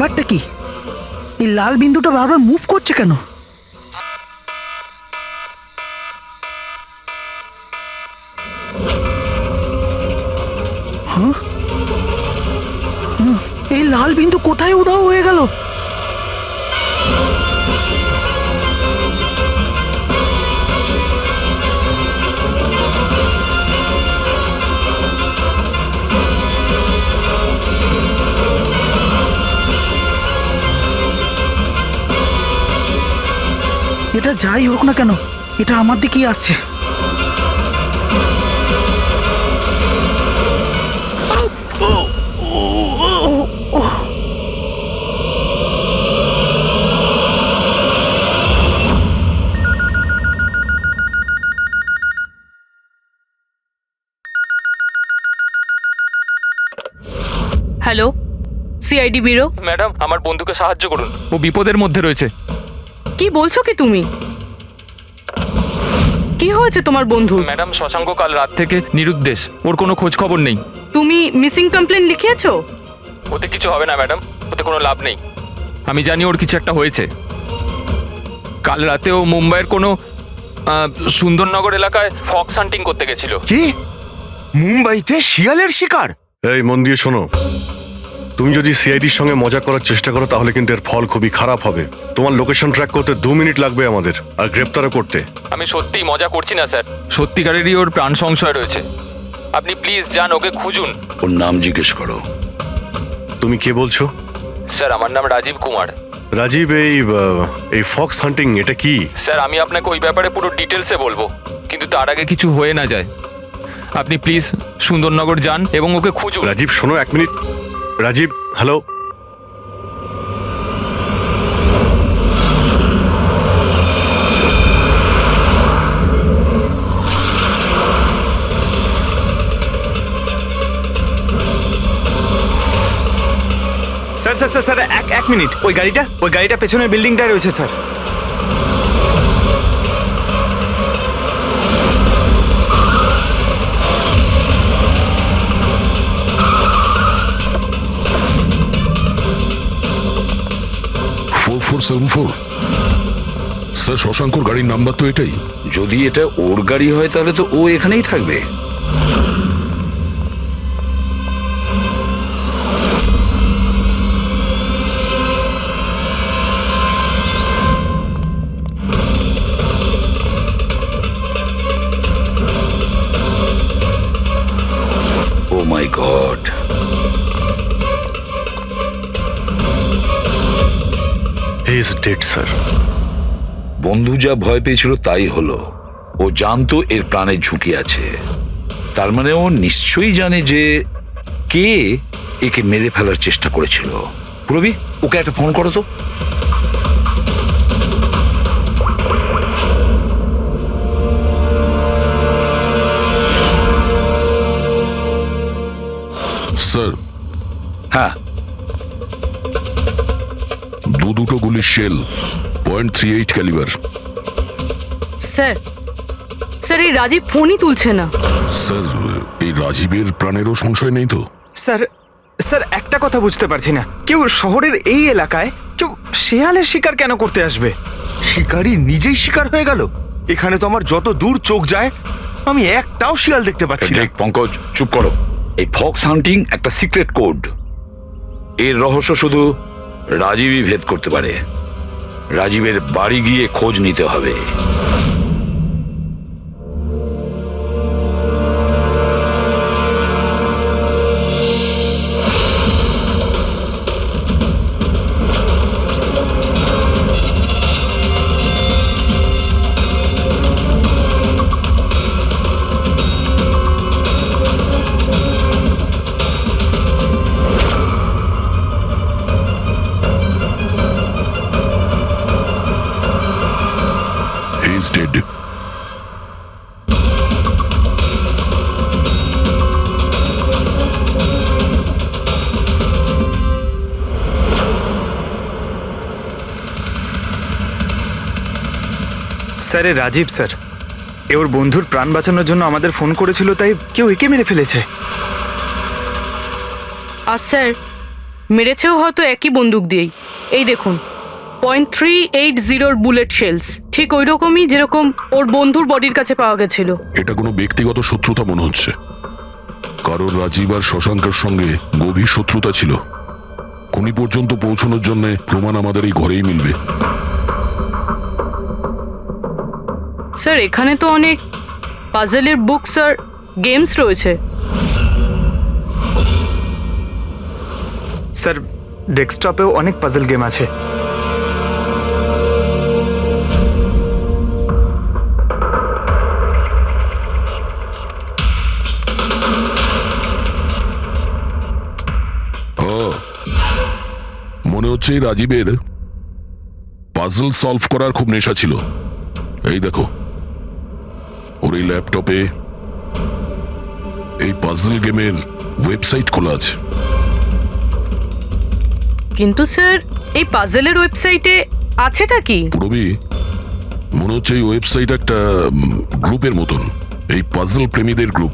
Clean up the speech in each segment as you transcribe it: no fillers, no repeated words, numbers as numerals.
ব্যাপারটা কি? এই লাল বিন্দুটা বারবার মুভ করছে কেন? হ্যাঁ, এই লাল বিন্দু কোথায় উধাও হয়ে গেল? এটা যাই হোক না কেন, এটা আমার দিকেই আসছে। Hello, CID bureau. ম্যাডাম, আমার বন্ধুকে সাহায্য করুন, ও বিপদের মধ্যে রয়েছে। কি বলছো কি তুমি? কি হয়েছে তোমার বন্ধু? ম্যাডাম, শশাঙ্ক কাল রাত থেকে নিরুদ্দেশ, ওর কোনো খোঁজ খবর নেই। তুমি মিসিং কমপ্লেন লিখিয়েছো? ওতে কিছু হবে না ম্যাডাম, ওতে কোনো লাভ নেই। আমি জানি ওর কিছু একটা হয়েছে। কাল রাতে ও মুম্বাইয়ের কোনো সুন্দরনগর এলাকায় ফক্স হান্টিং করতে গেছিল। কি? মুম্বাইতে শিয়ালের শিকার? এই মন দিয়ে শোনো, তুমি যদি সিআইডির সঙ্গে মজা করার চেষ্টা করো তাহলে কিন্তু এর ফল খুবই খারাপ হবে। তোমার লোকেশন ট্র্যাক করতে 2 মিনিট লাগবে আমাদের, আর গ্রেপ্তারও করতে। আমি সত্যিই মজা করছি না স্যার, সত্যিকারেরই ওর প্রাণ সংশয় রয়েছে। আপনি প্লিজ যান, ওকে খুঁজুন। ওর নাম জিজ্ঞেস করো। তুমি কে বলছো? স্যার, আমার নাম রাজীব কুমার। রাজীব, এই ফক্স হান্টিং এটা কি? স্যার, আমি আপনাকে ওই ব্যাপারে পুরো ডিটেলসে বলবো, কিন্তু তার আগে কিছু হয়ে না যায়। আপনি প্লিজ সুন্দরনগর যান এবং ওকে খুঁজুন। রাজীব শোনো, 1 মিনিট। Rajiv, hello. Sir sir sir sir এক মিনিট। ওই গাড়িটা পেছনের বিল্ডিংটায় রয়েছে স্যার। স্যার, শশাঙ্কর গাড়ির নাম্বার তো এটাই। যদি এটা ওর গাড়ি হয় তাহলে তো ও এখানেই থাকবে। Oh my god, he is dead sir. বন্ধু যা ভয় পেয়েছিল তাই হলো। ও জানতো এর প্রাণের ঝুঁকি আছে, তার মানে ও নিশ্চয়ই জানে যে কে একে মেরে ফেলার চেষ্টা করেছিল। পুরবি, ওকে একটা ফোন করো তো। স্যার, হ্যাঁ, দুটো গুলির শেল, .38 ক্যালিবার। স্যার, স্যার এই রাজীব ফোনই তুলছে না। স্যার, এই রাজীবের প্রাণেরও সংশয় নেই তো? স্যার স্যার একটা কথা বুঝতে পারছি না, কেউ শহরের এই এলাকায় কেউ শেয়ালের শিকার কেন করতে আসবে? শিকারী নিজেই শিকার হয়ে গেল। এখানে তো আমার যত দূর চোখ যায় আমি একটাও শিয়াল দেখতে পাচ্ছি না। পঙ্কজ, চুপ করো। এই ফক্স হান্টিং একটা সিক্রেট কোড। এর রহস্য শুধু রাজীবই ভেদ করতে পারে। রাজীবের বাড়ি গিয়ে খোঁজ নিতে হবে। He's dead. Sir, Rajiv sir, এ ওর বন্ধুর প্রাণ বাঁচানোর জন্য আমাদের ফোন করেছিল, তাই কেউ একে মেরে ফেলেছে। আর স্যার, মেরেছেও হয়তো একই বন্দুক দিয়েই। এই দেখুন, .380 বুলেট শেলস, ঠিক ওই রকমই যেরকম ওর বন্ধুর বডির কাছে পাওয়া গেছিল। এটা কোনো ব্যক্তিগত শত্রুতা মনে হচ্ছে। কারণ রাজীব আর শশাঙ্কের সঙ্গে গভীর শত্রুতা ছিল। খুনি পর্যন্ত পৌঁছানোর জন্য প্রমাণ আমাদের এই ঘরেই মিলবে। স্যার, এখানে তো অনেক পাজেলের বুকস আর গেমস রয়েছে। স্যার, ডেস্কটপেও অনেক পাজল গেম আছে। মনে হচ্ছে এই রাজীবের পাজল সলভ করার খুব নেশা ছিল। এই দেখো, ওর এই ল্যাপটপে এই পাজল গেমের ওয়েবসাইট খোলা আছে। কিন্তু স্যার, এই পাজেলের ওয়েবসাইটে আছেটা কি? পুরবি, মনে হচ্ছে এই ওয়েবসাইট একটা গ্রুপের মতন, এই পাজল প্রেমীদের গ্রুপ।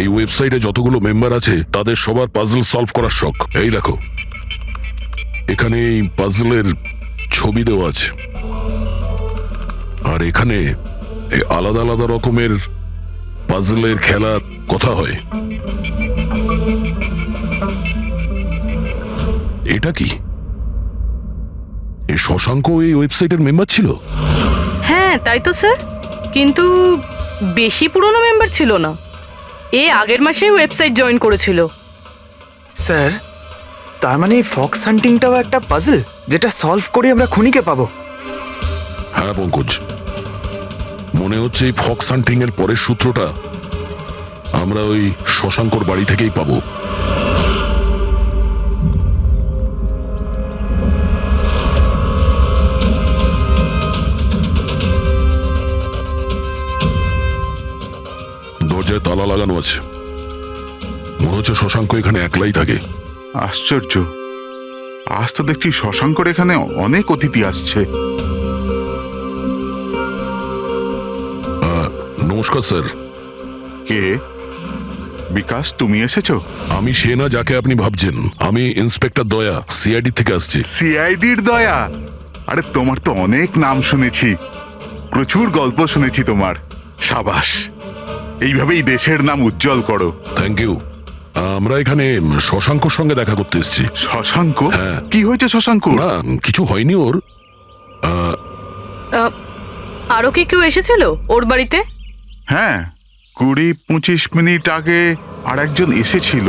এই ওয়েবসাইটে যতগুলো মেম্বার আছে তাদের সবার পাজল সলভ করার শখ। এই দেখো, এখানে এই পাজলের ছবি দেওয়া আছে, আর এখানে এই আলাদা আলাদা রকমের পাজলের খেলার কথা হয়। এটা কি? এই শশাঙ্ক এই ওয়েবসাইটের মেম্বার ছিল? হ্যাঁ, তাই তো স্যার, কিন্তু বেশি পুরনো মেম্বার ছিল না। এ আগের মাসেই ওয়েবসাইট জয়েন করেছিল। স্যার, তার মানে এই ফক্স হান্টিংটাও একটা পাজল, যেটা সলভ করে আমরা খুনিকে পাবো। হ্যাঁ পঙ্কজ, মনে হচ্ছে এই ফক্স হান্টিং এর পরের সূত্রটা আমরা ওই শশাঙ্কর বাড়ি থেকেই পাবো। দরজায় তালা লাগানো আছে। মনে হচ্ছে শশাঙ্ক এখানে একলাই থাকে। আশ্চর্য, আজ তো দেখছি শশাঙ্কর এখানে অনেক অতিথি আসছে। নমস্কার স্যার। কে? বিকাশ, তুমি এসেছো? আমি সে না যাকে আপনি ভাবছেন। আমি ইন্সপেক্টর দয়া, সিআইডি থেকে আসছি। সিআইডির দয়া? আরে তোমার তো অনেক নাম শুনেছি, প্রচুর গল্প শুনেছি তোমার। সাবাস, এইভাবেই দেশের নাম উজ্জ্বল করো। Thank you. আমরা এখানে শশাঙ্কর সঙ্গে দেখা করতে এসেছি। শশাঙ্ক? হ্যাঁ। কি হয়েছে শশাঙ্ক? না, কিছু হয়নি ওর। আরও কি কেউ এসেছিল ওর বাড়িতে? হ্যাঁ, 20-25 মিনিট আগে আর একজন এসেছিল।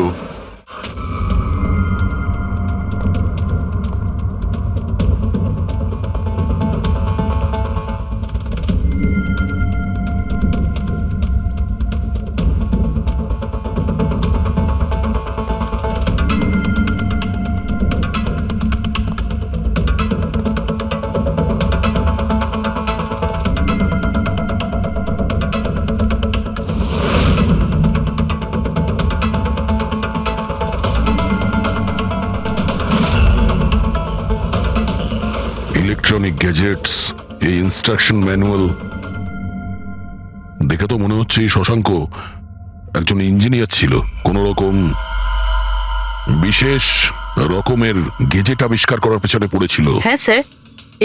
ইলেকট্রনিক গ্যাজেটস, এই ইনস্ট্রাকশন ম্যানুয়াল দেখে তো মনে হচ্ছে এই শশাঙ্ক একজন ইঞ্জিনিয়ার ছিল। কোন রকম বিশেষ রকমের গেজেট আবিষ্কার করার পেছনে পড়েছিল। হ্যাঁ স্যার,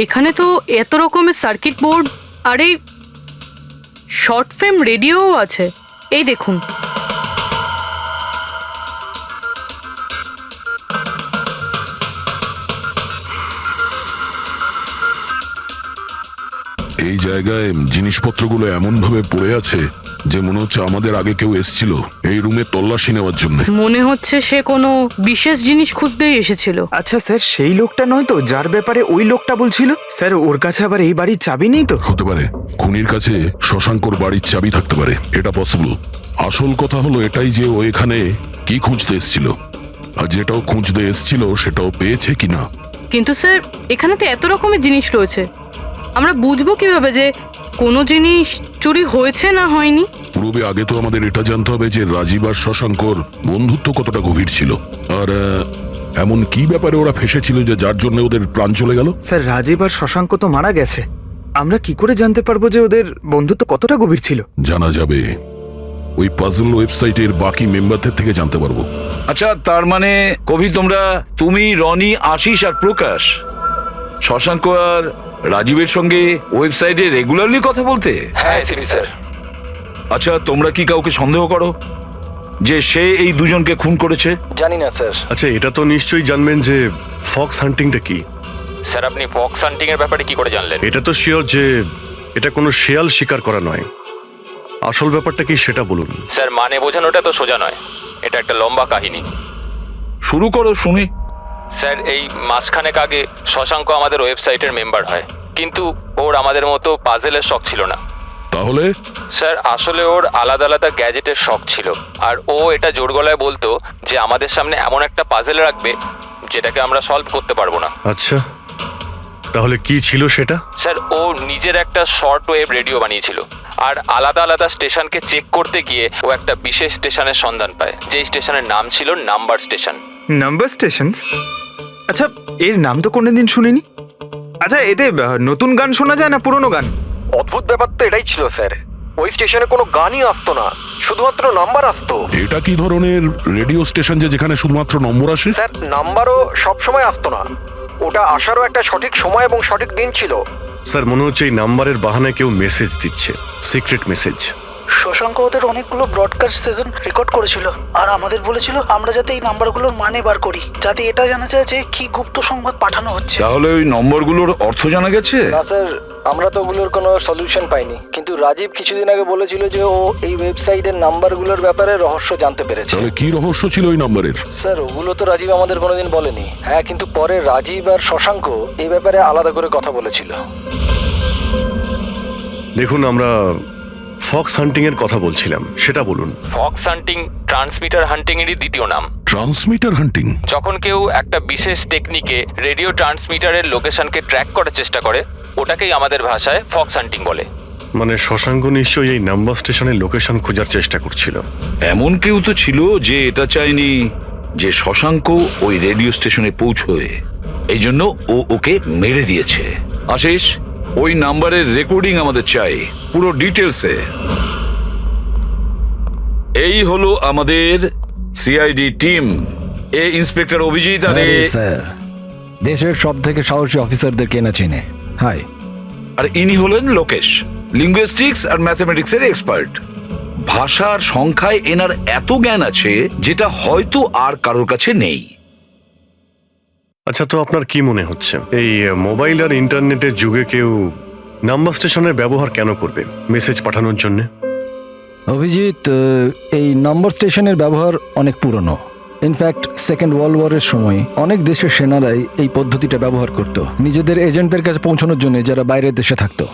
এখানে তো এত রকমের সার্কিট বোর্ড আর এই শর্ট ফ্রেম রেডিওও আছে। এই দেখুন। এই জায়গায় জিনিসপত্রগুলো এমন ভাবে পড়ে আছে যে মনে হচ্ছে আমাদের আগে কেউ এসেছিল এই রুমে তল্লাশি নেওয়ার জন্য। মনে হচ্ছে সে কোনো বিশেষ জিনিস খুঁজতেই এসেছিল। আচ্ছা স্যার, সেই লোকটা নয় তো যার ব্যাপারে ওই লোকটা বলছিল? স্যার, ওর কাছে আবার এই বাড়ির চাবি নেই তো? হতে পারে খুনির কাছে শশাঙ্কর বাড়ির চাবি থাকতে পারে, এটা পসিবল। আসল কথা হলো এটাই যে ও এখানে কি খুঁজতে এসেছিল, আর যেটাও খুঁজতে এসেছিল সেটাও পেয়েছে কিনা। কিন্তু স্যার, এখানে তো এত রকমের জিনিস রয়েছে, আমরা বুঝবো কিভাবে যে কোনো জিনিস চুরি হয়েছে না হয়নি? পূর্বে আগে তো আমাদের এটা জানতে হবে যে রাজীব আর শশাঙ্কর বন্ধুত্ব কতটা গভীর ছিল, আর এমন কি ব্যাপারে ওরা ফেসেছিল যে যার জন্য ওদের প্রাণ চলে গেল। স্যার, রাজীব আর শশাঙ্ক তো মারা গেছে, আমরা কি করে জানতে পারবো যে ওদের বন্ধুত্ব কতটা গভীর ছিল? জানা যাবে ওই পাজল ওয়েবসাইটের বাকি মেম্বারদের থেকে জানতে পারবো। আচ্ছা, তার মানে কবি তুমি, রনি, আশিস আর প্রকাশ শশাঙ্ক আর রাজীবের সঙ্গে ওয়েবসাইটে রেগুলারলি কথা বলতে? হ্যাঁ এসিপি স্যার। আচ্ছা, তোমরা কি কাউকে সন্দেহ করো যে সে এই দুজনকে খুন করেছে? জানি না স্যার। আচ্ছা, এটা তো নিশ্চয়ই জানবেন যে ফক্স হান্টিংটা কি। স্যার আপনি ফক্স হান্টিং এর ব্যাপারে কি করে জানলেন? এটা তো শিওর যে এটা কোনো শেয়াল শিকার করা নয়। আসল ব্যাপারটা কি সেটা বলুন। স্যার মানে বোঝানোটা তো সোজা নয়, এটা একটা লম্বা কাহিনী। শুরু করো শুনি। স্যার এই মাসখানেক আগে শশাঙ্ক আমাদের ওয়েবসাইটের মেম্বার হয়, কিন্তু ওর আমাদের মতো পাজেলের শখ ছিল না। তাহলে স্যার আসলে ওর আলাদা আলাদা গ্যাজেটের শখ ছিল, আর ও এটা জোর গলায় বলতো যে আমাদের সামনে এমন একটা পাজেল রাখবে যেটাকে আমরা সলভ করতে পারবো না। আচ্ছা, তাহলে কি ছিল সেটা? স্যার ও নিজের একটা শর্ট ওয়েভ রেডিও বানিয়েছিল, আর আলাদা আলাদা স্টেশনকে চেক করতে গিয়ে ও একটা বিশেষ স্টেশনের সন্ধান পায়, যেই স্টেশনের নাম ছিল নাম্বার স্টেশন। Number station? আচ্ছা, এর নাম তো কোনোদিন শুনিনি। আচ্ছা, এতে নতুন গান শোনা যায় না পুরনো গান? অদ্ভুত ব্যাপার তো এটাই ছিল স্যার, ওই স্টেশনে কোনো গানই আসতো না, শুধুমাত্র নাম্বার আসতো। এটা কি ধরনের রেডিও স্টেশন যে যেখানে শুধুমাত্র নম্বর আসে? স্যার নাম্বারও সব সময় আসতো না, ওটা আসারও একটা সঠিক সময় এবং সঠিক দিন ছিল। স্যার, মনে হচ্ছে এই নাম্বারের বাহানায় কেউ মেসেজ দিচ্ছে, সিক্রেট মেসেজ। শশাঙ্ক ওদের অনেকগুলো ব্রডকাস্ট সেশন রেকর্ড করেছিল, আর আমাদের বলেছিল আমরা যাতে এই নাম্বারগুলোর মানে বার করি, যাতে এটা জানা যায় যে কি গুপ্ত সংবাদ পাঠানো হচ্ছে। তাহলে ওই নম্বরগুলোর অর্থ জানা গেছে? না স্যার, আমরা তো ওগুলোর কোনো সলিউশন পাইনি, কিন্তু রাজীব কিছুদিন আগে বলেছিল যে ও এই ওয়েবসাইটের নাম্বারগুলোর ব্যাপারে রহস্য জানতে পেরেছে। তাহলে কি রহস্য ছিল ওই নাম্বারের? স্যার ওগুলো তো রাজীব আমাদের কোনোদিন বলেনি। হ্যাঁ, কিন্তু পরে রাজীব আর শশাঙ্ক এই ব্যাপারে আলাদা করে কথা বলেছিল। দেখুন, আমরা ফক্স হান্টিং এর কথা বলছিলাম, সেটা বলুন। ফক্স হান্টিং ট্রান্সমিটার হান্টিং এরই দ্বিতীয় নাম। ট্রান্সমিটার হান্টিং? যখন কেউ একটা বিশেষ টেকনিকে রেডিও ট্রান্সমিটারের লোকেশনকে ট্র্যাক করার চেষ্টা করে, ওটাকেই আমাদের ভাষায় ফক্স হান্টিং বলে। মানে শশাঙ্ক নিশ্চয়ই এই নাম্বার স্টেশনের লোকেশন খোঁজার চেষ্টা করছিল। এমন কেউ তো ছিল যে এটা চায়নি যে শশাঙ্ক ওই রেডিও স্টেশনে পৌঁছয়, এই জন্য ও ওকে মেরে দিয়েছে। আশিস, ওই নাম্বারের রেকর্ডিং আমাদের চাই, পুরো ডিটেলসে। এই হলো আমাদের সিআইডি টিম। এ ইন্সপেক্টর অভিজিৎ আর স্যার, দেশের সব থেকে সাহসী অফিসারদের কেনা চিনে। হাই। আর ইনি হলেন লোকেশ, লিঙ্গুইস্টিক্স আর ম্যাথমেটিক্স এর এক্সপার্ট। ভাষার সংখ্যায় এনার এত জ্ঞান আছে যেটা হয়তো আর কারোর কাছে নেই। আচ্ছা, তো আপনার কি মনে হচ্ছে এই মোবাইল আর ইন্টারনেটের যুগে কেউ নাম্বার স্টেশনের ব্যবহার কেন করবে মেসেজ পাঠানোর জন্য? অভিজিৎ, এই নম্বর স্টেশনের ব্যবহার অনেক পুরনো। ইনফ্যাক্ট সেকেন্ড ওয়ার্ল্ড ওয়ারের সময় অনেক দেশের সেনারাই এই পদ্ধতিটা ব্যবহার করত নিজেদের এজেন্টদের কাছে পৌঁছানোর জন্য, যারা বাইরের দেশে থাকতো।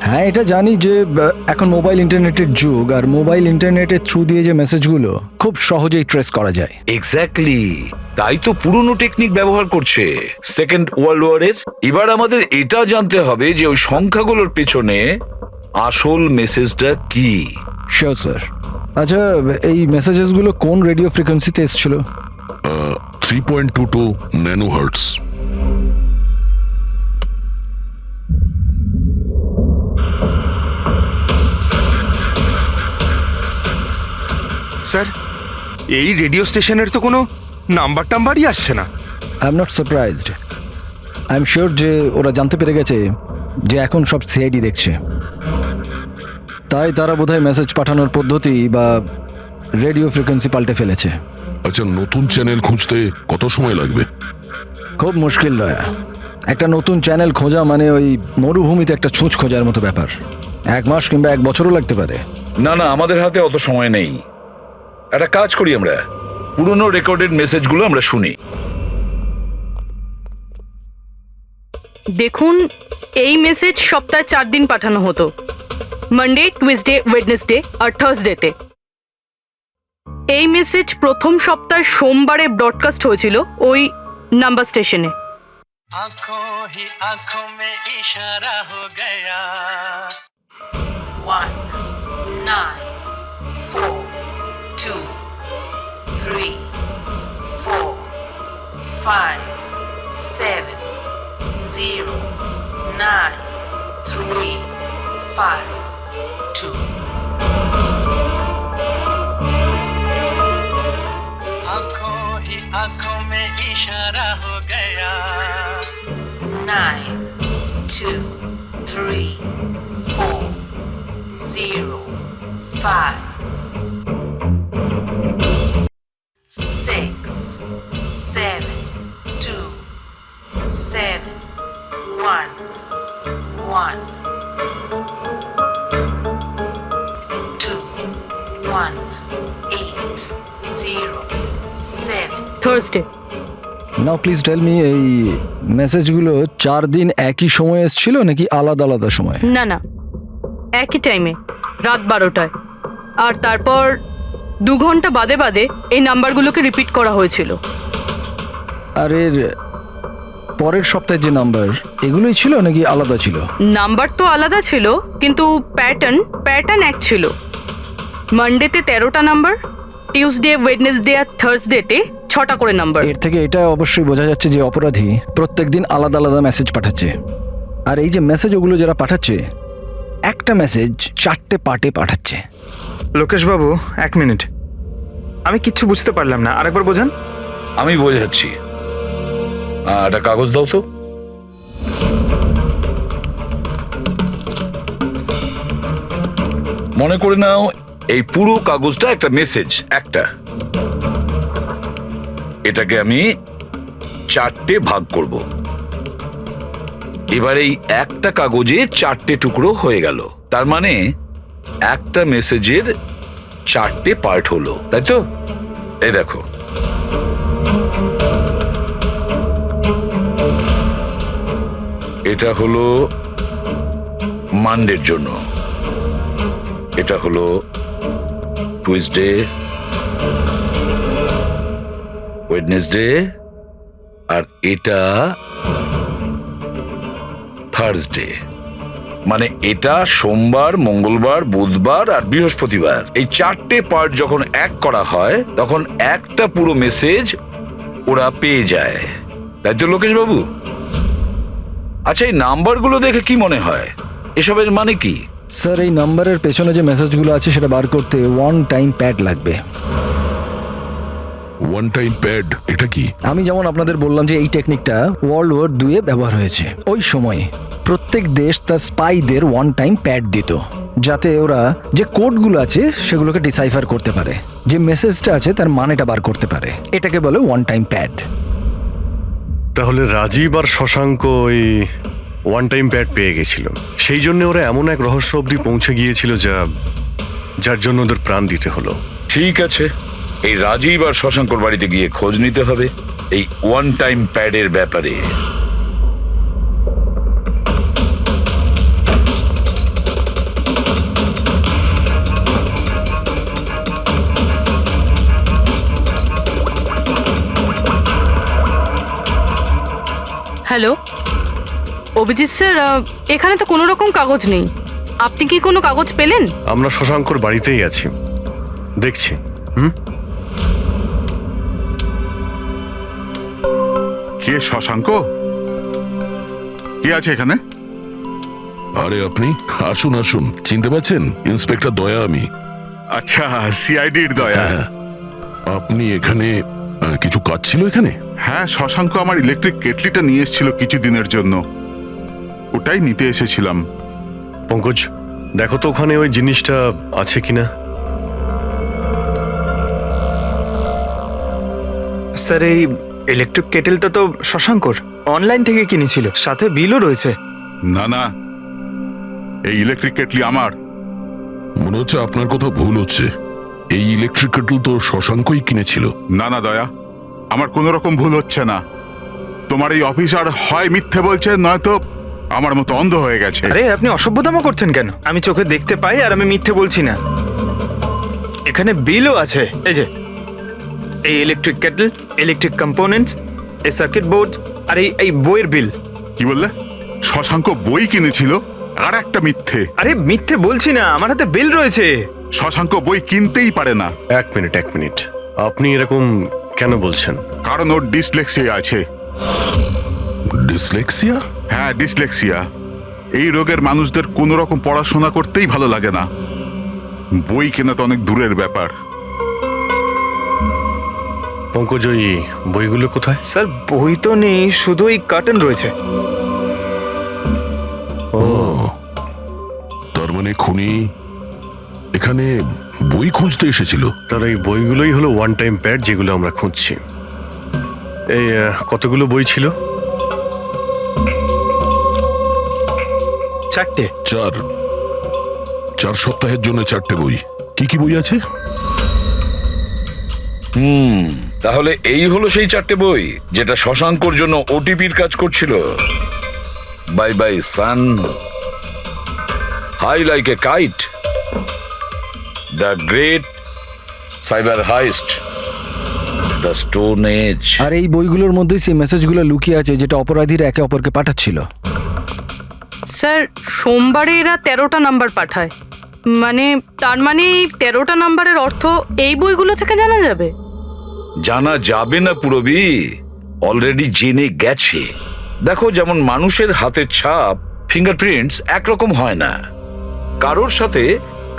হ্যাঁ, এটা জানি যে এখন মোবাইল ইন্টারনেটের যুগ, আর মোবাইল ইন্টারনেটের থ্রু দিয়ে যে মেসেজগুলো খুব সহজেই ট্রেস করা যায়। এক্স্যাক্টলি, তাই তো পুরনো টেকনিক ব্যবহার করছে সেকেন্ড ওয়ার্ল্ড ওয়ারের। এবার আমাদের এটা জানতে হবে যে ওই সংখ্যাগুলোর পেছনে আসল মেসেজটা কি। Sure sir. আচ্ছা, এই মেসেজেসগুলো কোন রেডিও ফ্রিকোয়েন্সিতে এসেছিল? 3.22 ন্যানোহার্টজ। স্যার, এই রেডিও স্টেশনের তো কোনো নাম্বার টাম্বারই আসছে না। I am not surprised. I am sure যে ওরা জানতে পেরে গেছে যে এখন সব সিআইডি দেখছে, তাই তারা বোধহয় মেসেজ পাঠানোর পদ্ধতি বা রেডিও ফ্রিকোয়েন্সি পাল্টে ফেলেছে। আচ্ছা, নতুন চ্যানেল খুঁজতে কত সময় লাগবে? খুব মুশকিল দয়া। একটা নতুন চ্যানেল খোঁজা মানে ওই মরুভূমিতে একটা ছুঁচ খোঁজার মতো ব্যাপার। 1 মাস কিংবা 1 বছরও লাগতে পারে। না না, আমাদের হাতে অত সময় নেই। একটা কাজ করি, আমরা পুরনো রেকর্ডেড মেসেজগুলো আমরা শুনি। দেখুন, এই মেসেজ সপ্তাহে 4 দিন পাঠানো হতো, মানডে, টুইসডে, ওয়েডনেসডে আর থার্সডেতে। এই মেসেজ প্রথম সপ্তাহে সোমবারে ব্রডকাস্ট হয়েছিল ওই নাম্বার স্টেশনে। आंखों ही आंखों में इशारा हो गया। 1 9 4 2 3 4 5 7 0 9 3 5 2 आंखों में इशारा हो गया 9 2 3 4 0 5 6 7 2 7 1 1 2 1 8 0 7 Thursday. Now please tell me, এই মেসেজগুলো 4 দিন একই সময়ে এসেছিল নাকি আলাদা আলাদা সময়? না না, একই টাইমে, রাত 12টায়। আর তারপর 2 ঘন্টা বাদে বাদে এই নাম্বারগুলোকে রিপিট করা হয়েছিল। আর এর পরের সপ্তাহে যে নাম্বার, এগুলোই ছিল নাকি আলাদা ছিল? নাম্বার তো আলাদা ছিল, কিন্তু প্যাটার্ন এক ছিল। মানডেতে 13টা নাম্বার, টিউসডে, ওয়েডনেসডে আর থার্সডেতে 6টা করে নাম্বার। এর থেকে এটা অবশ্যই বোঝা যাচ্ছে যে অপরাধী প্রত্যেকদিন আলাদা আলাদা মেসেজ পাঠাচ্ছে। আর এই যে মেসেজ ওগুলো যারা পাঠাচ্ছে, একটা মেসেজ 4টে পার্টে পাঠাচ্ছে। লোকেশ বাবু, 1 মিনিট, আমি কিচ্ছু বুঝতে পারলাম না, আরেকবার বোঝান। আমি বোঝাচ্ছি। একটা কাগজ দাও তো। মনে করে নাও এই পুরো কাগজটা একটা মেসেজ, একটা। এটাকে আমি 4টে ভাগ করব। এবার এই একটা কাগজে 4টে টুকরো হয়ে গেল, তার মানে একটা মেসেজের 4টে পার্ট হলো, তাই তো? এই দেখো, এটা হলো মানডের জন্য, এটা হলো টুইসডে, ওয়েডনেসডে, আর এটা থার্সডে। মানে এটা সোমবার, মঙ্গলবার, বুধবার আর বৃহস্পতিবার। এই 4টে পার্ট যখন এক করা হয় তখন একটা পুরো মেসেজ ওরা পেয়ে যায়, তাই তো লোকেশ বাবু? আচ্ছা, এই নাম্বারগুলো দেখে কি মনে হয়, এসবের মানে কি? স্যার, এই নাম্বারের পেছনে যে মেসেজগুলো আছে সেটা বার করতে 1 টাইম প্যাড লাগবে। 1 টাইম প্যাড এটা কি? আমি যেমন আপনাদের বললাম যে এই টেকনিকটা ওয়ার্ল্ড ওয়ার 2-এ ব্যবহার হয়েছে। ওই সময় প্রত্যেক দেশ তার স্পাইদের 1 টাইম প্যাড দিত, যাতে ওরা যে কোডগুলো আছে সেগুলোকে ডিসাইফার করতে পারে, যে মেসেজটা আছে তার মানেটা বার করতে পারে। এটাকে বলে 1 টাইম প্যাড। তাহলে রাজীব আর শশাঙ্ক ওই 1 টাইম প্যাড পেয়ে গেছিল, সেই জন্য ওরা এমন এক রহস্য অবধি পৌঁছে গিয়েছিল যার জন্য ওদের প্রাণ দিতে হলো। ঠিক আছে, এই রাজীব আর শশাঙ্কর বাড়িতে গিয়ে খোঁজ নিতে হবে এই 1 টাইম প্যাডের ব্যাপারে। হ্যালো অভিজিৎ স্যার, এখানে তো কোনো রকম কাগজ নেই। আপনি কি কোনো কাগজ পেলেন? আমরা শশাঙ্কর বাড়িতেই আছি, দেখছি। কে শশাঙ্ক? কে আছে এখানে? আরে আপনি আসুন আসুন, চিনতে পারছেন? ইন্সপেক্টর দয়া আমি। আচ্ছা, সিআইডির দয়া। হ্যাঁ, আপনি এখানে কিছু কাজ ছিল এখানে? হ্যাঁ, শশাঙ্ক আমার ইলেকট্রিক কেটলিটা নিয়ে এসেছিল কিছুদিনের জন্য, ওটাই নিতে এসেছিলাম। পঙ্কজ, দেখো তো ওখানে ওই জিনিসটা আছে কিনা। স্যার, এই ইলেকট্রিক কেটেলটা তো শশাঙ্কর অনলাইন থেকে কিনেছিল, সাথে বিলও রয়েছে। না না, এই ইলেকট্রিক কেটলি আমার। মনে হচ্ছে আপনার কোথাও ভুল হচ্ছে। এই ইলেকট্রিক কেটল তো শশাঙ্কই কিনেছিল। না না দয়া, আমার কোনো রকম ভুল হচ্ছে না। তোমার এই অফিসার হয় মিথ্যে বলছে, নয়তো আমার মতো অন্ধ হয়ে গেছে। আরে আপনি অসভ্যতামো করছেন কেন? আমি চোখে দেখতে পাই আর আমি মিথ্যে বলছি না। এখানে বিলও আছে, এই যে এই ইলেকট্রিক কেটল, ইলেকট্রিক কম্পোনেন্টস, এই সার্কিট বোর্ড আর এই বইয়ের বিল। কি বললে? শশাঙ্ক বই কিনেছিল? আর একটা মিথ্যে। আরে মিথ্যে বলছি না, আমার হাতে বিল রয়েছে। শশাঙ্ক বই কিনতেই পারে না। 1 মিনিট, আপনি এরকম কেন বলছেন? কারণ ওর ডিসলেক্সিয়া আছে। ডিসলেক্সিয়া? হ্যাঁ, ডিসলেক্সিয়া। এই রোগের মানুষদের কোনো রকম পড়াশোনা করতেই ভালো লাগে না। বই কেনা তো অনেক দূরের ব্যাপার। পঙ্কজয়ী বইগুলো কোথায়? স্যার বই তো নেই, শুধু এই কার্টন রয়েছে। ও, তার মানে খুনি এখানে বই খুঁজতে এসেছিল। তার এই বইগুলোই হলো ওয়ান টাইম প্যাড যেগুলো আমরা খুঁজছি। এই কতগুলো বই ছিল? 4টে। 4 সপ্তাহের জন্য 4টে বই। কি কি বই আছে? তাহলে এই হলো সেই 4টে বই যেটা শশাঙ্কর জন্য ওটিপির কাজ করছিল। Bye bye sun, high like a kite, the great cyber heist, the stone age. আর এই বইগুলোর মধ্যেই সেই মেসেজগুলো লুকিয়ে আছে যেটা অপরাধীরা একে অপরকে পাঠাচ্ছিল। স্যার সোমবারে এরা 13টা নাম্বার পাঠায়, মানে তার মানে এই 13টা নাম্বারের অর্থ এই বইগুলো থেকে জানা যাবে? জানা যাবে না পুরবি, অলরেডি জেনে গেছে। দেখো, যেমন মানুষের হাতের ছাপ ফিঙ্গারপ্রিন্টস একরকম হয় না, কারোর সাথে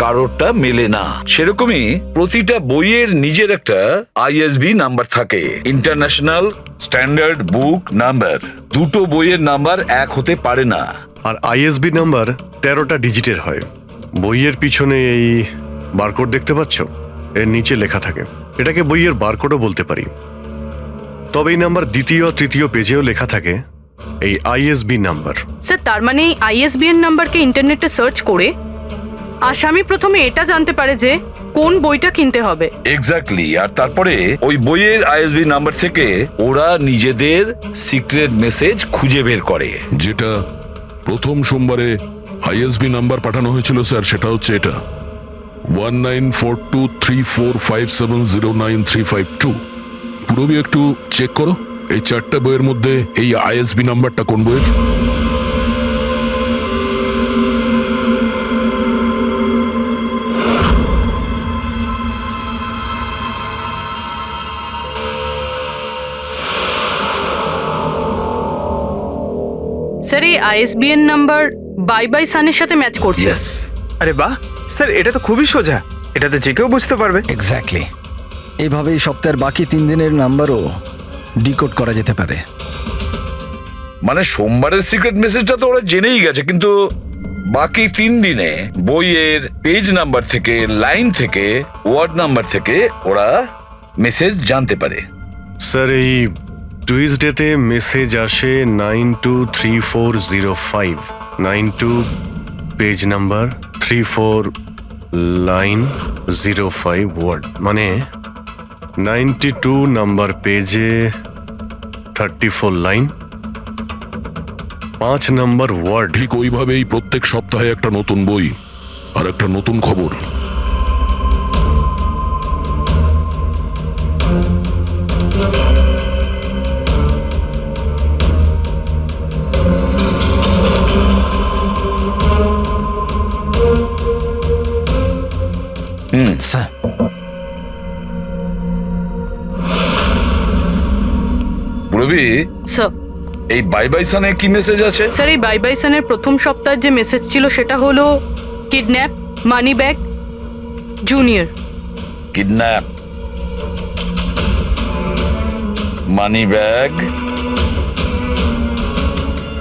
কারোরটা মেলে না, সেরকমই প্রতিটা বইয়ের নিজের একটা আইএসবি নাম্বার থাকে, ইন্টারন্যাশনাল স্ট্যান্ডার্ড বুক নাম্বার। দুটো বইয়ের নাম্বার এক হতে পারে না। আর আইএসবি নাম্বার 13টা ডিজিটের হয়। বইয়ের পিছনে এই বারকোড দেখতে পাচ্ছ, এর নিচে লেখা থাকে। এটাকে বইয়ের বারকোডও বলতে পারি। তবে এই নাম্বার দ্বিতীয় তৃতীয় পেজেও লেখা থাকে, এই আইএসবি নাম্বার। স্যার তার মানে এই আইএসবিএন নাম্বারকে ইন্টারনেটে সার্চ করে আসামি প্রথমে এটা জানতে পারে যে কোন বইটা কিনতে হবে। এক্স্যাক্টলি। আর তারপরে ওই বইয়ের আইএসবি নাম্বার থেকে ওরা নিজেদের সিক্রেট মেসেজ খুঁজে বের করে। যেটা প্রথম সোমবারে আইএসবি নাম্বার পাঠানো হয়েছিল স্যার, সেটা হচ্ছে এটা 194234570935 পুরবি একটু চেক করো এই 4টে বইয়ের মধ্যে এই আইএসবি নাম্বারটা কোন বইয়ের। স্যার এই আইএসবিএন নাম্বার বাই বাই সানের সাথে ম্যাচ করছে। আরে বাহ স্যার, এটা তো খুবই সোজা, এটা তো যে কেউ বুঝতে পারবে। এক্স্যাক্টলি। এইভাবেই সপ্তাহের বাকি 3 দিনের নাম্বারও ডিকোড করা যেতে পারে। মানে সোমবারের সিক্রেট মেসেজটা তো ওরা জেনেই গেছে, কিন্তু বাকি 3 দিনে বইয়ের পেজ নাম্বার থেকে, লাইন থেকে, ওয়ার্ড নাম্বার থেকে ওরা মেসেজ জানতে পারে। স্যার এই টুইসডেতে মেসেজ আসে 923405, 92 পেজ নাম্বার, 34 লাইন, 05 ওয়ার্ড, মানে 92 নাম্বার পেজে 34 লাইন, 5 নাম্বার ওয়ার্ড। ঠিক ওইভাবেই প্রত্যেক সপ্তাহে একটা নতুন বই আর একটা নতুন খবর। স্যার পুরবি, স্যার এই বাই বাই সানে কি মেসেজ আছে? স্যার এই বাই বাই সানের প্রথম সপ্তাহের যে মেসেজ ছিল সেটা হলো kidnap, money bag, junior. Kidnap, money bag.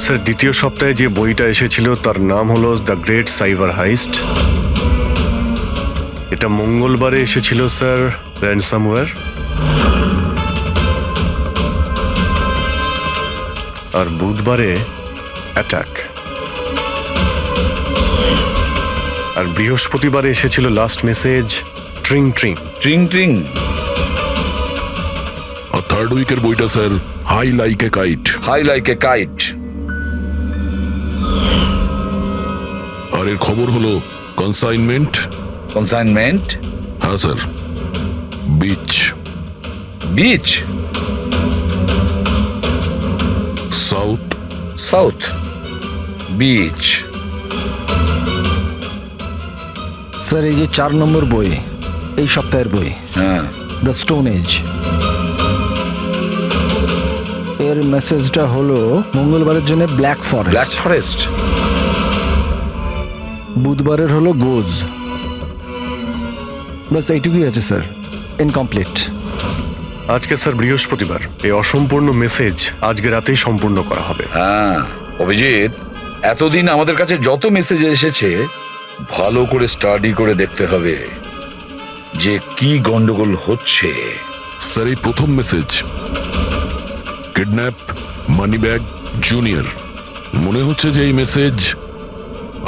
Sir দ্বিতীয় সপ্তাহে যে বইটা এসেছিল তার নাম হলো দ্য গ্রেট সাইবার হাইস্ট। এটা মঙ্গলবারে এসেছিল স্যার, র্যানসামওয়্যার। আর বুধবারে অ্যাটাক। আর বৃহস্পতিবারে এসেছিল last message tring tring. Tring tring. আর থার্ড উইকের বইটা sir high like a kite. High like a kite. আর এর খবর হলো কনসাইনমেন্ট। কনসাইনমেন্ট। হ্যাঁ sir. Beach. Beach. South. South beach. Sir এই যে 4 নম্বর বই, এই সপ্তাহের বই, হ্যাঁ, দ্য স্টোন এজ, এর মেসেজটা হলো মঙ্গলবারের জন্য ব্ল্যাক ব্ল্যাক ফরেস্ট, ফরেস্ট। বুধবারের হলো গোজ। বাস এইটুকুই আছে স্যার, ইনকমপ্লিট। আজকে স্যার বৃহস্পতিবার, এই অসম্পূর্ণ মেসেজ আজকে রাতেই সম্পূর্ণ করা হবে। হ্যাঁ অভিজিৎ, এতদিন আমাদের কাছে যত মেসেজ এসেছে ভালো করে স্টাডি করে দেখতে হবে যে কি গন্ডগোল হচ্ছে। স্যার এই প্রথম message, kidnap money bag junior, মনে হচ্ছে যে এই মেসেজ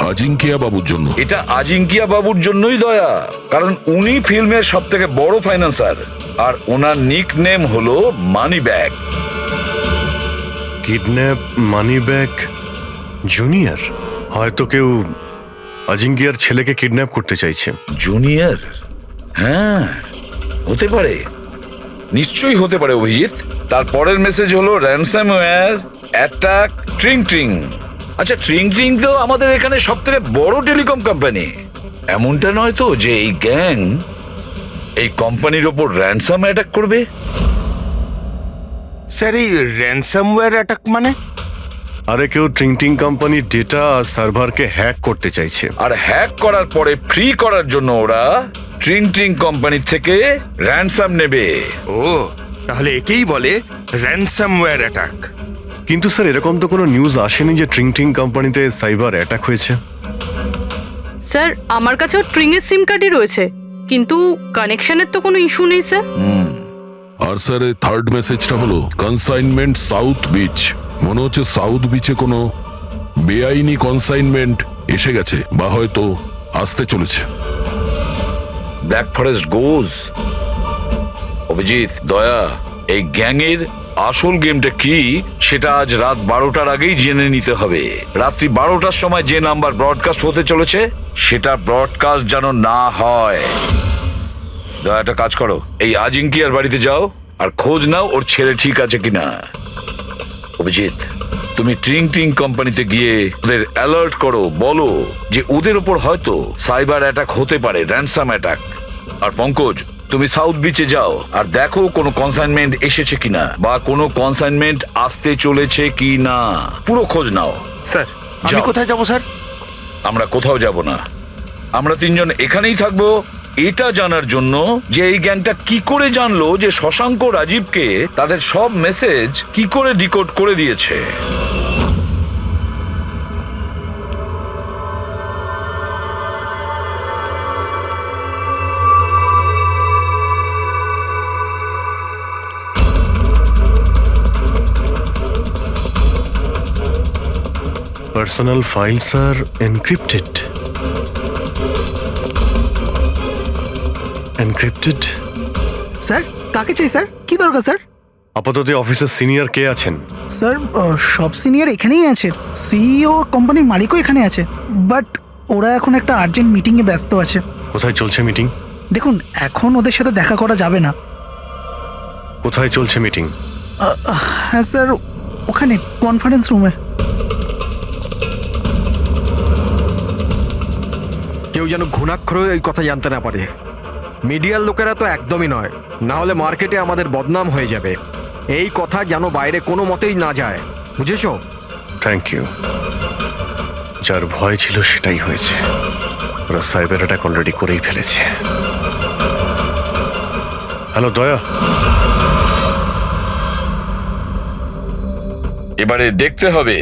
আজিঙ্কিয়া বাবুর জন্য। এটা আজিঙ্কিয়া বাবুর জন্যই দয়া, কারণ উনি ফিল্মের সব থেকে বড় ফাইন্যান্সার আর ওনার নিক নেম হলো money bag. Kidnap money bag junior, হয়তো কেউ আজিঙ্কিয়ার ছেলেকে কিডন্যাপ করতে চাইছে। জুনিয়র? হ্যাঁ হতে পারে, নিশ্চয়ই হতে পারে অভিজিৎ। তারপরের মেসেজ হলো র্যানসামওয়্যার অ্যাটাক ট্রিং ট্রিং। আচ্ছা ট্রিং ট্রিং তো আমাদের এখানে সব থেকে বড় টেলিকম কোম্পানি। এমনটা নয় তো যে এই গ্যাং এই কোম্পানির ওপর র্যানসাম অ্যাটাক করবে? স্যার এই র্যানসামওয়্যার অ্যাটাক মানে? আরে কেউ ট্রিং কোম্পানির ডেটা আর সার্ভারকে হ্যাক করতে চাইছে। আর হ্যাক করার পরে ফ্রি করার জন্য ওরা ট্রিং ট্রিং কোম্পানি থেকে র্যানসাম নেবে। ও তাহলে একেই বলে র্যানসামওয়্যার অ্যাটাক। কিন্তু স্যার এরকম তো কোনো নিউজ আসেনি যে ট্রিং কোম্পানিতে সাইবার অ্যাটাক হয়েছে। স্যার আমার কাছেও ট্রিংয়ের সিম কার্ডই রয়েছে, কিন্তু কানেকশনের তো কোনো ইস্যু নেই স্যার। আর স্যার এই থার্ড মেসেজটা হলো কনসাইনমেন্ট সাউথ বিচ, মনে হচ্ছে সাউথ বিচে কোনো বেআইনি কনসাইনমেন্ট এসে গেছে বা হয়তো আসতে চলেছে। ব্ল্যাক ফরেস্ট গোজ। অভিজিৎ, দয়া, এই গ্যাংয়ের আসল গেমটা কি সেটা আজ রাত 12টার আগেই জেনে নিতে হবে। রাত্রি 12টার সময় যে নাম্বার ব্রডকাস্ট হতে চলেছে সেটা ব্রডকাস্ট যেন না হয়। দয়া একটা কাজ করো, এই আজিঙ্কিয়ার বাড়িতে যাও আর খোঁজ নাও ওর ছেলে ঠিক আছে কিনা। অভিজিৎ, তুমি ট্রিং কোম্পানিতে গিয়ে ওদের অ্যালার্ট করো, বলো যে ওদের ওপর হয়তো সাইবার অ্যাটাক হতে পারে, র্যানসাম অ্যাটাক। আর পঙ্কজ, তুমি সাউথ বিচে যাও আর দেখো কোনো কনসাইনমেন্ট এসেছে কিনা বা কোনো কনসাইনমেন্ট আসতে চলেছে কিনা, পুরো খোঁজ নাও। স্যার আমি যাও। কোথায় যাব স্যার? আমরা কোথাও যাব না, আমরা তিনজন এখানেই থাকবো এটা জানার জন্য যে এই গ্যাংটা কি করে জানলো যে শশাঙ্ক রাজীবকে তাদের সব মেসেজ কি করে ডিকোড করে দিয়েছে। Personal files are encrypted. Encrypted? Sir কাকে চাই স্যার? কি দরকার স্যার? আপাতত অফিসের সিনিয়র কে আছেন? স্যার সব সিনিয়র এখানেই আছে, সিইও কোম্পানির মালিকও এখানে আছে, বাট ওরা এখন একটা আর্জেন্ট মিটিংয়ে ব্যস্ত আছে। কোথায় চলছে মিটিং? দেখুন এখন ওদের সাথে দেখা করা যাবে না। কোথায় চলছে মিটিং? হ্যাঁ স্যার, ওখানে কনফারেন্স রুমে। কেউ যেন ঘুণাক্ষরেও এই কথা জানতে না পারে। মিডিয়ার লোকেরা তো একদমই নয়, না হলে মার্কেটে আমাদের বদনাম হয়ে যাবে। এই কথা যেন বাইরে কোনো মতেই না যায়, বুঝেছো? Thank you. যার ভয় ছিল সেটাই হয়েছে, ওরা সাইবার অ্যাটাক অলরেডি করেই ফেলেছে। হ্যালো দয়া, এবারে দেখতে হবে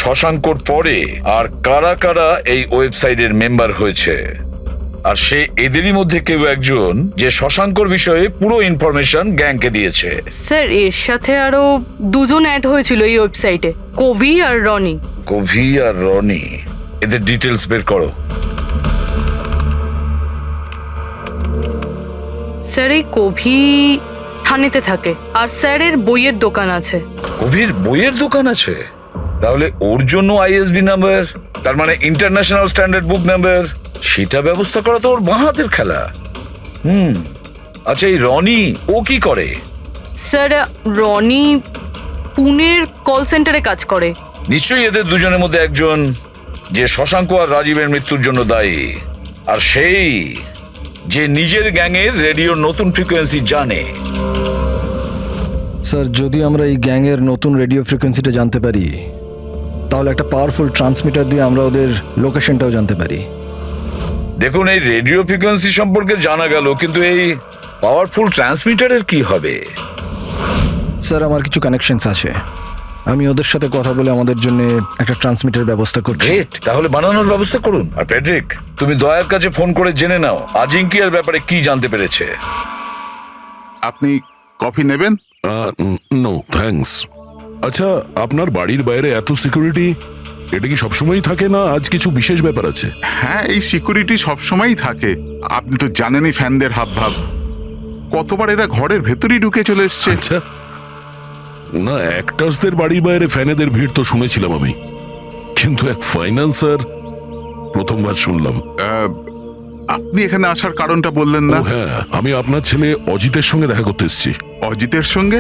শশাঙ্কর পরে আর কারা কারা এই ওয়েবসাইটের মেম্বার হয়েছে, আর সে এদেরই মধ্যে কেউ একজন যে শশাঙ্কর বিষয়ে পুরো ইনফরমেশন গ্যাংকে দিয়েছে। স্যার এর সাথে আরো দুজন অ্যাড হয়েছিল এই ওয়েবসাইটে, কবি আর রনি। কবি আর রনি, এদের ডিটেলস বের করো। স্যার এই কবি থানেতে থাকে আর স্যারের বইয়ের দোকান আছে। কবির বইয়ের দোকান আছে? তাহলে ওর জন্য আইএসবি নাম্বার, তার মানে ইন্টারন্যাশনাল স্ট্যান্ডার্ড বুক নাম্বার, সেটা ব্যবস্থা করা তো ওর বাঁ হাতের খেলা। আচ্ছা এই রনি ও কি করে? স্যার রনি পুনের কল সেন্টারে কাজ করে। নিশ্চয়ই এদের দুজনের মধ্যে একজন যে শশাঙ্ক আর রাজীবের মৃত্যুর জন্য দায়ী, আর সেই যে নিজের গ্যাংয়ের রেডিওর নতুন ফ্রিকোয়েন্সি জানে। স্যার যদি আমরা এই গ্যাংয়ের নতুন রেডিও ফ্রিকোয়েন্সিটা জানতে পারি, তাহলে একটা পাওয়ারফুল ট্রান্সমিটার দিয়ে আমরা ওদের লোকেশনটাও জানতে পারি। দেখুন এই রেডিও ফ্রিকোয়েন্সি সম্পর্কে জানা গেল, কিন্তু এই পাওয়ারফুল ট্রান্সমিটারের কি হবে? স্যার আমার কিছু কানেকশনস আছে, আমি ওদের সাথে কথা বলে আমাদের জন্য একটা ট্রান্সমিটার ব্যবস্থা করছি। গ্রেট, তাহলে বানানোর ব্যবস্থা করুন। আর প্যাড্রিক, তুমি দয়ার কাছে ফোন করে জেনে নাও আজিঙ্কিয়ার ব্যাপারে কি জানতে পেরেছে। আপনি কফি নেবেন? No thanks. আচ্ছা, আপনার বাড়ির বাইরে এত সিকিউরিটি, এটা কি সবসময়ই থাকে না আজ কিছু বিশেষ ব্যাপার আছে? হ্যাঁ, এই সিকিউরিটি সবসময়ই থাকে। আপনি তো জানেনই ফ্যানদের হাবভাব। কতবার এরা ঘরের ভেতরেই ঢুকে চলে এসছে। আচ্ছা, না অ্যাক্টার্সদের বাড়ির বাইরে ফ্যানেদের ভিড় তো শুনেছিলাম আমি, কিন্তু এক ফাইন্যান্সার প্রথমবার শুনলাম। আপনি এখানে আসার কারণটা বললেন না? ও হ্যাঁ, আমি আপনার ছেলে অজিতের সঙ্গে দেখা করতে এসেছি। অজিতের সঙ্গে?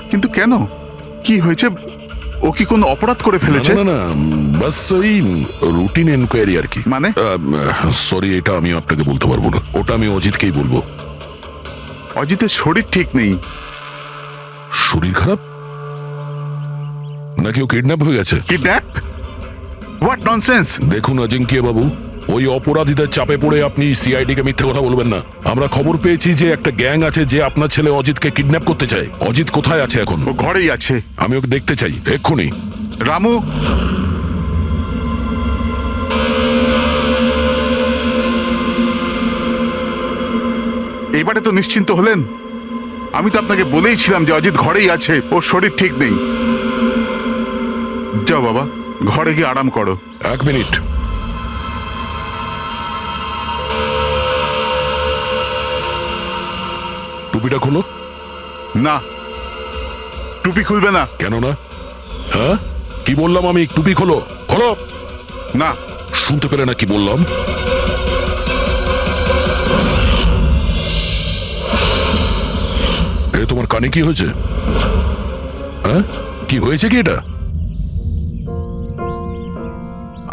কিন্তু কেন, কি হয়েছে? ও কি কোনো অপরাধ করে ফেলেছে? না না, বাস ওই রুটিন এনকোয়ারি আর কি। মানে? সরি, এটা আমি আপনাকে বলতে পারবো না, ওটা আমি অজিতকেই বলবো। অজিতের শরীর ঠিক নেই। শরীর খারাপ নাকি ও কিডন্যাপ হয়ে গেছে? কিডন্যাপ? What nonsense! দেখুন অজিঙ্কিয়া বাবু, ওই অপরাধীদের চাপে পড়ে আপনি সিআইডি কে মিথ্যে কথা বলবেন না। আমরা খবর পেয়েছি যে একটা গ্যাং আছে যে আপনার ছেলে অজিতকে কিডন্যাপ করতে চায়। অজিত কোথায় আছে এখন? ও ঘরেই আছে। আমি ওকে দেখতে চাই এক্ষুনি। রামু, এবারে তো নিশ্চিন্ত হলেন? আমি তো আপনাকে বলেইছিলাম যে অজিত ঘরেই আছে, ওর শরীর ঠিক নেই। যাও বাবা, ঘরে গিয়ে আরাম করো। এক মিনিট। টুপিটা খোলো। না, টুপি খুলবে না। কেন না? হ্যাঁ, কি বললাম আমি? টুপি খোলো। খোলো না। শুনতে পেলে না কি বললাম? এ তোমার কানে কি হয়েছে? হ্যাঁ, কি হয়েছে কি এটা?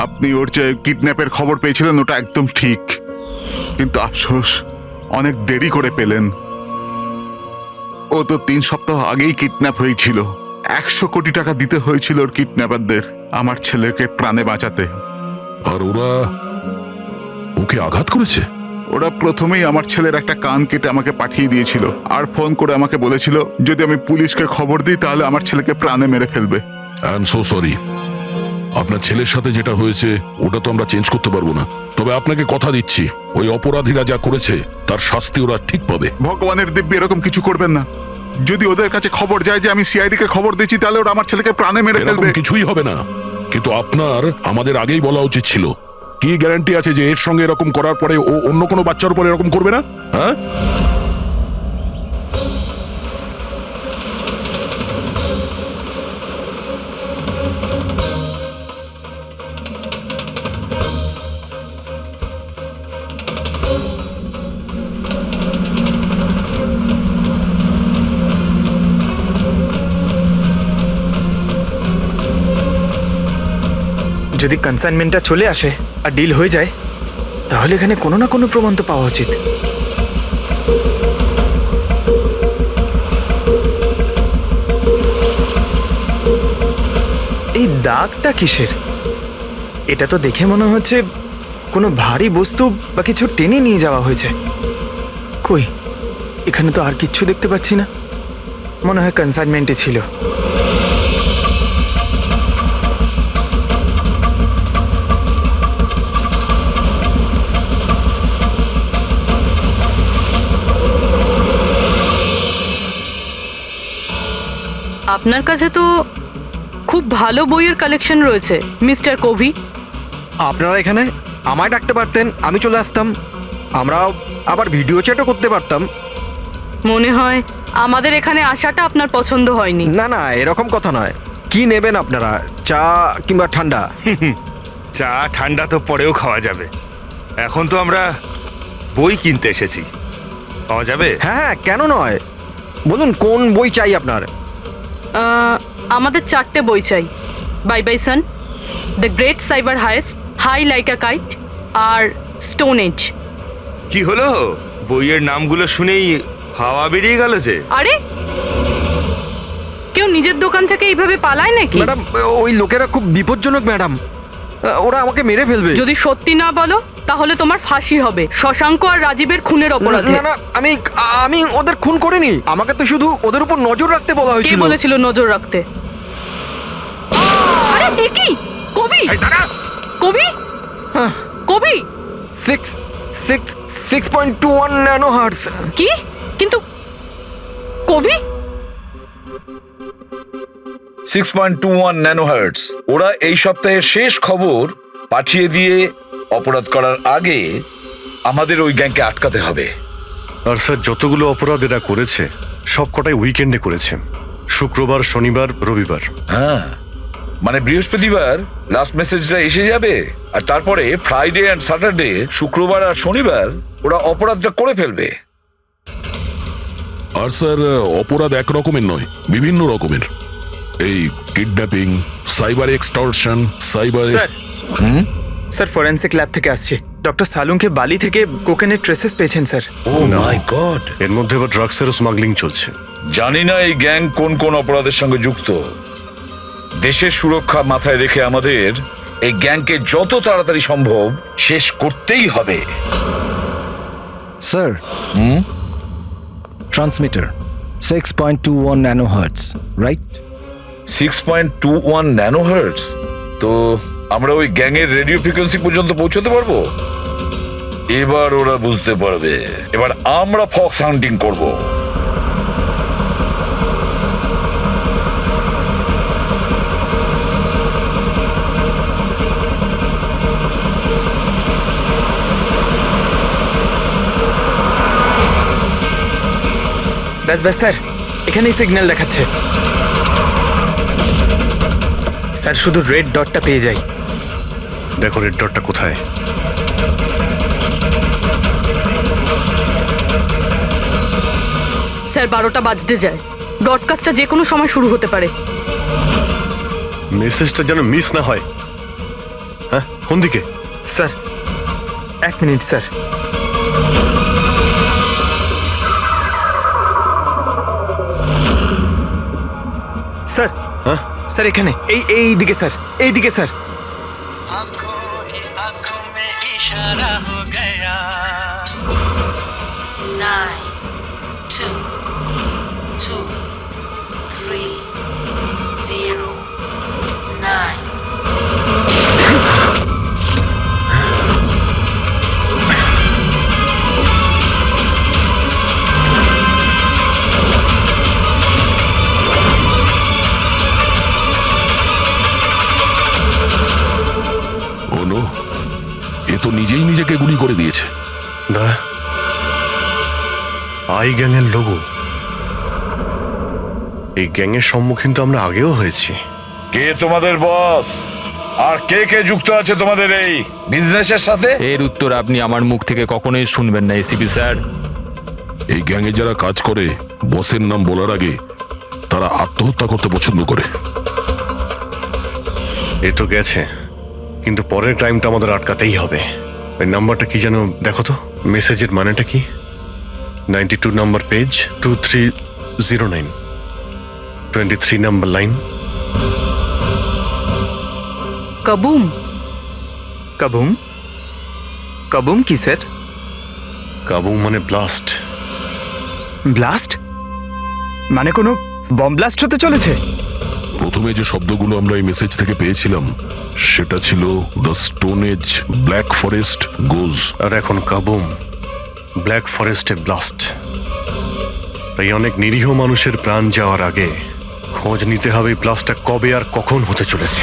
আপনি ওর যে কিডন্যাপের খবর পেয়েছিলেন ওটা একদম ঠিক, কিন্তু আফসোস অনেক দেরি করে পেলেন। ও তো 3 সপ্তাহ আগেই কিডন্যাপ হয়েছিল। 100 কোটি টাকা দিতে হয়েছিল ওর কিডন্যাপারদের আমার ছেলেকে প্রাণে বাঁচাতে। আর ওরা ওকে আঘাত করেছে? ওরা প্রথমেই আমার ছেলের একটা কান কেটে আমাকে পাঠিয়ে দিয়েছিল, আর ফোন করে আমাকে বলেছিল যদি আমি পুলিশকে খবর দিই তাহলে আমার ছেলেকে প্রাণে মেরে ফেলবে। I am so sorry. আপনার ছেলের সাথে যেটা হয়েছে ওটা তো আমরা চেঞ্জ করতে পারবো না, তবে আপনাকে কথা দিচ্ছি ওই অপরাধীরা যা করেছে তার শাস্তি ওরা ঠিক পাবে। ভগবানের দিব্যি এরকম কিছু করবেন না। যদি ওদের কাছে খবর যায় যে আমি সিআইডি কে খবর দিচ্ছি তাহলে ওরা আমার ছেলেকে প্রাণে মেরে ফেলবে। কিছুই হবে না, কিন্তু আপনার আমাদের আগেই বলা উচিত ছিল। কি গ্যারান্টি আছে যে এর সঙ্গে এরকম করার পরে ও অন্য কোনো বাচ্চার উপর এরকম করবে না? হ্যাঁ, যদি কনসাইনমেন্টটা চলে আসে আর ডিল হয়ে যায় তাহলে এখানে কোনো না কোনো প্রমাণ তো পাওয়া উচিত। এই দাগটা কিসের? এটা তো দেখে মনে হচ্ছে কোনো ভারী বস্তু বা কিছু টেনে নিয়ে যাওয়া হয়েছে। কই, এখানে তো আর কিচ্ছু দেখতে পাচ্ছি না। মনে হয় কনসাইনমেন্টে ছিল। আপনার কাছে তো খুব ভালো বইয়ের কালেকশন রয়েছে মিস্টার কোভি। আপনারা এখানে আমায় ডাকতে পারতেন, আমি চলে আসতাম। আমরাও আবার ভিডিও চ্যাটও করতে পারতাম। মনে হয় আমাদের এখানে আসাটা আপনার পছন্দ হয়নি। না না, এরকম কথা নয়। কি নেবেন আপনারা, চা কিংবা ঠান্ডা? চা ঠান্ডা তো পরেও খাওয়া যাবে, এখন তো আমরা বই কিনতে এসেছি। পাওয়া যাবে? হ্যাঁ হ্যাঁ, কেন নয়। বলুন কোন বই চাই আপনার? আমাদের 4টে বই চাই। Bye bye son, the great cyber heist, high like a kite or stone age. কি হলো, বইয়ের নামগুলো শুনেই হাওয়া বেরিয়ে গেল যে? আরে কেউ নিজের দোকান থেকে এইভাবে পালায় নাকি? ম্যাডাম, ওই লোকেরা খুব বিপজ্জনক ম্যাডাম, ওরা আমাকে মেরে ফেলবে। যদি সত্যি না বলো তাহলে তোমার ফাঁসি হবে শশাঙ্ক আর রাজীবের খুনের অপরাধে। না না, আমি ওদের খুন করিনি। আমাকে তো শুধু ওদের উপর নজর রাখতে বলা কে হয়েছিল। বলেছিল নজর রাখতে? আরে এ কি? কবি কবি কবি 6.21 ন্যানো হার্টস। কি? কিন্তু কবি 6.21 ন্যানোহার্টজ। ওরা এই সপ্তাহের শেষ খবর পাঠিয়ে দিয়ে অপরাধ করার আগে আমাদের ওই গ্যাংকে আটকাতে হবে। আর স্যার যতগুলো অপরাধ এরা করেছে সব কটাই উইকেন্ডে করেছে, শুক্রবার, শনিবার, রবিবার। হ্যাঁ, মানে বৃহস্পতিবার লাস্ট মেসেজটা এসে যাবে, আর তারপরে ফ্রাইডে অ্যান্ড স্যাটারডে, শুক্রবার আর শনিবার ওরা অপরাধটা করে ফেলবে। আর স্যার অপরাধ এক রকমের নয়, বিভিন্ন রকমের। এই kidnapping, cyber extortion, cyber. Sir forensic lab থেকে আসছে। ডক্টর সালুংকে বালি থেকে কোকেনের ট্রেসেস পেয়েছেন স্যার। O my god! এর মধ্যে আবার ড্রাগসেরও স্মাগলিং চলছে। জানি না এই গ্যাং কোন কোন অপরাধের সঙ্গে যুক্ত। দেশের সুরক্ষা মাথায় রেখে আমাদের এই গ্যাংকে যত তাড়াতাড়ি সম্ভব শেষ করতেই হবে। Sir, transmitter 6.21 nano hertz, right? 6.21 nanohertz. তো আমরা ওই গ্যাংয়ের রেডিও ফ্রিকোয়েন্সি পর্যন্ত পৌঁছতে পারবো? এবার ওরা বুঝতে পারবে। এবার আমরা ফক্স হান্টিং করব। ব্যাস স্যার, এখানেই সিগন্যাল দেখাচ্ছে। স্যার শুধু রেড ডটটা পেয়ে যাই। দেখো রেড ডটটা কোথায়। স্যার 12টা বাজতে যায়, ব্রডকাস্টটা যে কোনো সময় শুরু হতে পারে। মেসেজটা যেন মিস না হয়। হ্যাঁ, কোন দিকে? Sir 1 minute sir. স্যার, হ্যাঁ স্যার এখানে, এই দিকে স্যার, এই দিকে স্যার। आंखों ही आंखों में इशारा हो गया 9 2 2 3 0 9 নো, এ তো নিজেই নিজেকে গুলি করে দিয়েছে। দা আই গ্যাংয়ের লোগো। এই গ্যাংয়ের সম্মুখীন তো আমরা আগেও হয়েছি। কে তোমাদের বস? আর কে কে যুক্ত আছে তোমাদের এই বিজনেসের সাথে? এর উত্তর আপনি আমার মুখ থেকে কখনোই শুনবেন না এসিপি স্যার। এই গ্যাংয়ে যারা কাজ করে বসের নাম বলার আগে তারা আত্মহত্যা করতে পছন্দ করে। এ তো গেছে, কিন্তু পরের টাইমটা আমাদের আটকাতেই হবে। ওই নাম্বারটা কি যেন দেখো তো, মেসেজের মানেটা কি? 92 নাম্বার পেজ, 2309, 23 নাম্বার লাইন। কাবুম। কাবুম? কাবুম কি স্যার? কাবুম মানে ব্লাস্ট। ব্লাস্ট মানে কোনো বম ব্লাস্ট হতে চলেছে? প্রথমে যে শব্দগুলো আমরা এই মেসেজ থেকে পেয়েছিলাম সেটা ছিল the stone age, black forest goes. আর এখন কাবুম, ব্ল্যাক ফরেস্টে ব্লাস্ট। তাই অনেক নিরীহ মানুষের প্রাণ যাওয়ার আগে খোঁজ নিতে হবে ব্লাস্টটা কবে আর কখন হতে চলেছে।